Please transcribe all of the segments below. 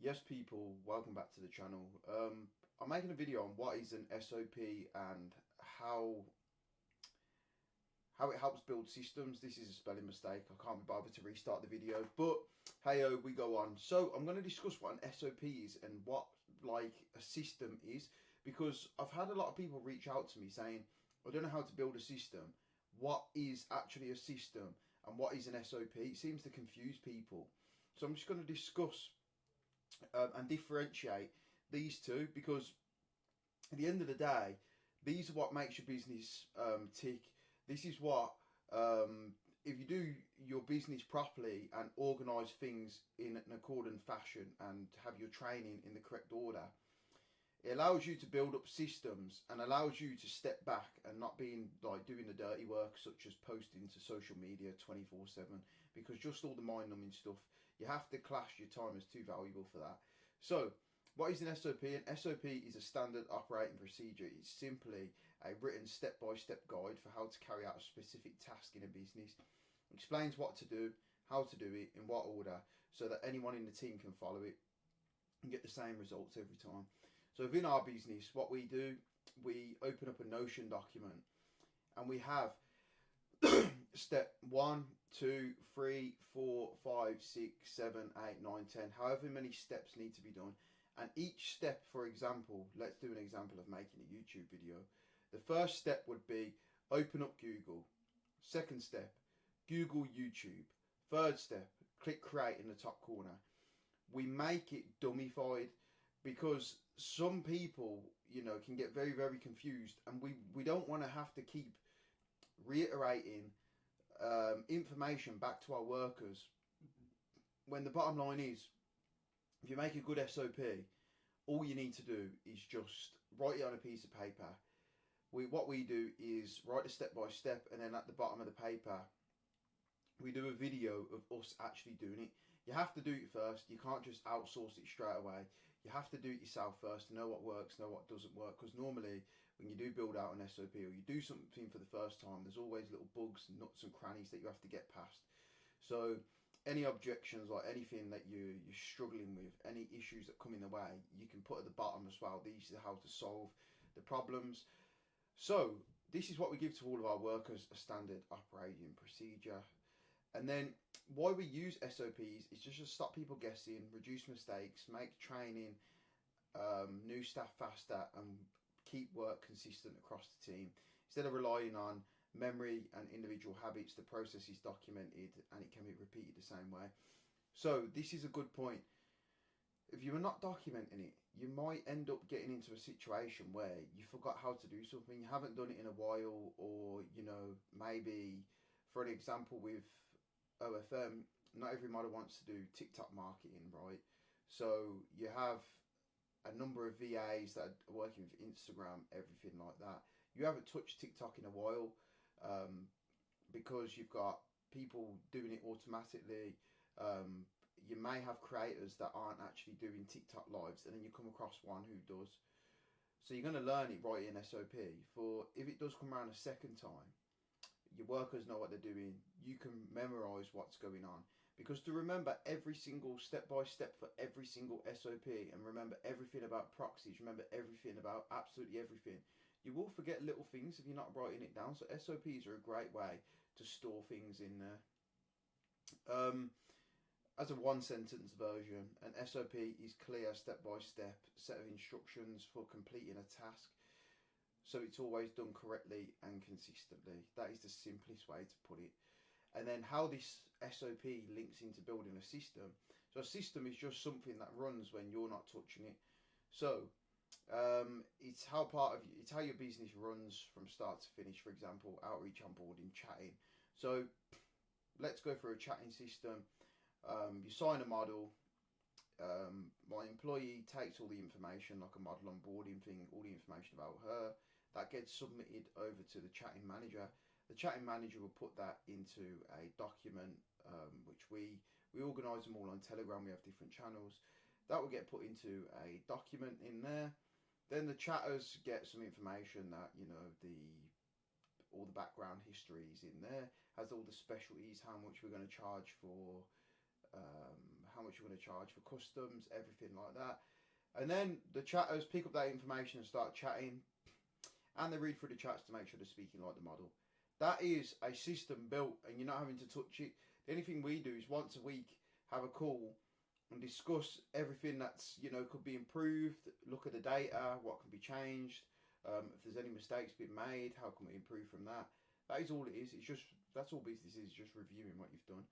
Yes, people, welcome back to the channel. I'm making a video on what is an SOP and how it helps build systems. This is a spelling mistake. I can't be bothered to restart the video, but hey, we go on. So I'm going to discuss what an SOP is and what like a system is, because I've had a lot of people reach out to me saying, I don't know how to build a system. What is actually a system and what is an SOP? It seems to confuse people. So I'm just going to discuss and differentiate these two, because at the end of the day, these are what makes your business tick. This is what, if you do your business properly and organise things in an accordant fashion and have your training in the correct order, it allows you to build up systems and allows you to step back and not being like doing the dirty work, such as posting to social media 24/7, because just all the mind-numbing stuff, you have to class your time as too valuable for that. So what is an SOP? An SOP is a standard operating procedure. It's simply a written step-by-step guide for how to carry out a specific task in a business. It explains what to do, how to do it, in what order, so that anyone in the team can follow it and get the same results every time. So within our business, what we do, we open up a Notion document and we have step 1, 2, 3, 4, 5, 6, 7, 8, 9, 10, however many steps need to be done. And each step, for example, let's do an example of making a YouTube video. The first step would be open up Google. Second step, Google YouTube. Third step, click create in the top corner. We make it dummified, because some people, can get very, very confused, and we don't want to have to keep reiterating information back to our workers, when the bottom line is, if you make a good SOP, all you need to do is just write it on a piece of paper. What we do is write a step by step, and then at the bottom of the paper, we do a video of us actually doing it. You have to do it first. You can't just outsource it straight away. You have to do it yourself first to know what works, know what doesn't work. Because normally, when you do build out an SOP or you do something for the first time, there's always little bugs and nuts and crannies that you have to get past. So any objections or anything that you're struggling with, any issues that come in the way, you can put at the bottom as well. These are how to solve the problems. So this is what we give to all of our workers, a standard operating procedure. And then why we use SOPs is just to stop people guessing, reduce mistakes, make training new staff faster, and keep work consistent across the team. Instead of relying on memory and individual habits, the process is documented and it can be repeated the same way. So this is a good point. If you are not documenting it, you might end up getting into a situation where you forgot how to do something, you haven't done it in a while, or maybe, for an example with OFM, not every model wants to do TikTok marketing, right? So you have a number of VAs that are working with Instagram, everything like that. You haven't touched TikTok in a while, because you've got people doing it automatically. You may have creators that aren't actually doing TikTok lives, and then you come across one who does. So you're going to learn it right in SOP. For if it does come around a second time, your workers know what they're doing. You can memorise what's going on. Because to remember every single step-by-step for every single SOP, and remember everything about proxies, remember everything about absolutely everything, you will forget little things if you're not writing it down. So SOPs are a great way to store things in there. As a one-sentence version, an SOP is clear step-by-step set of instructions for completing a task, so it's always done correctly and consistently. That is the simplest way to put it. And then how this SOP links into building a system. So a system is just something that runs when you're not touching it. So it's how your business runs from start to finish. For example, outreach, onboarding, chatting. So let's go through a chatting system. You sign a model. My employee takes all the information, like a model onboarding thing, all the information about her. That gets submitted over to the chatting manager. The chatting manager will put that into a document, which we organise them all on Telegram. We have different channels. That will get put into a document in there. Then the chatters get some information that, all the background history is in there, has all the specialties, how much we're going to charge for how much you're going to charge for customs, everything like that. And then the chatters pick up that information and start chatting, and they read through the chats to make sure they're speaking like the model. That is a system built, and you're not having to touch it. The only thing we do is once a week have a call and discuss everything that's, could be improved, look at the data, what can be changed, if there's any mistakes being made, how can we improve from that. That is all it is. That's all business is, just reviewing what you've done.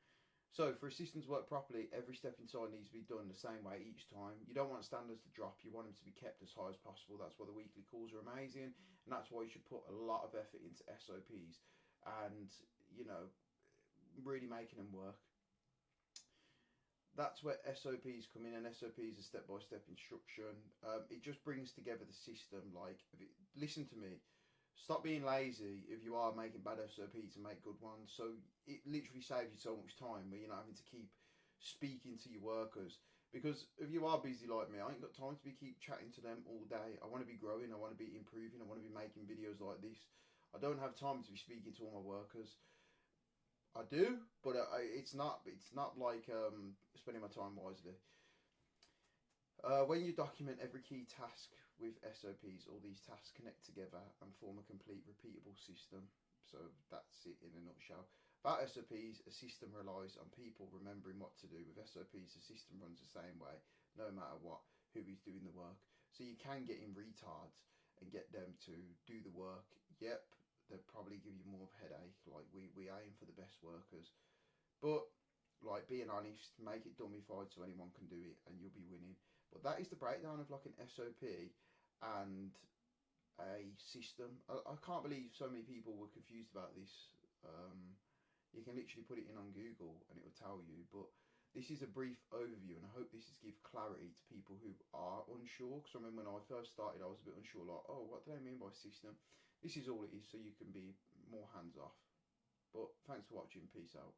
So for a system to work properly, every step inside needs to be done the same way each time. You don't want standards to drop. You want them to be kept as high as possible. That's why the weekly calls are amazing, and that's why you should put a lot of effort into SOPs and, really making them work. That's where SOPs come in, and SOPs are step-by-step instruction. It just brings together the system. Listen to me. Stop being lazy if you are making bad SOPs and make good ones. So it literally saves you so much time where you're not having to keep speaking to your workers. Because if you are busy like me, I ain't got time to keep chatting to them all day. I want to be growing. I want to be improving. I want to be making videos like this. I don't have time to be speaking to all my workers. I do, but it's not like spending my time wisely. When you document every key task with SOPs, all these tasks connect together and form a complete repeatable system. So that's it in a nutshell. Without SOPs, a system relies on people remembering what to do. With SOPs, the system runs the same way, no matter who is doing the work. So you can get in retards and get them to do the work. Yep, they'll probably give you more of a headache. Like we aim for the best workers, but being honest, make it dummified so anyone can do it, and you'll be winning. But that is the breakdown of an SOP and a system. I can't believe so many people were confused about this. You can literally put it in on Google and it will tell you. But this is a brief overview, and I hope this is give clarity to people who are unsure. Because I remember when I first started, I was a bit unsure. What do they mean by system? This is all it is, so you can be more hands off. But thanks for watching. Peace out.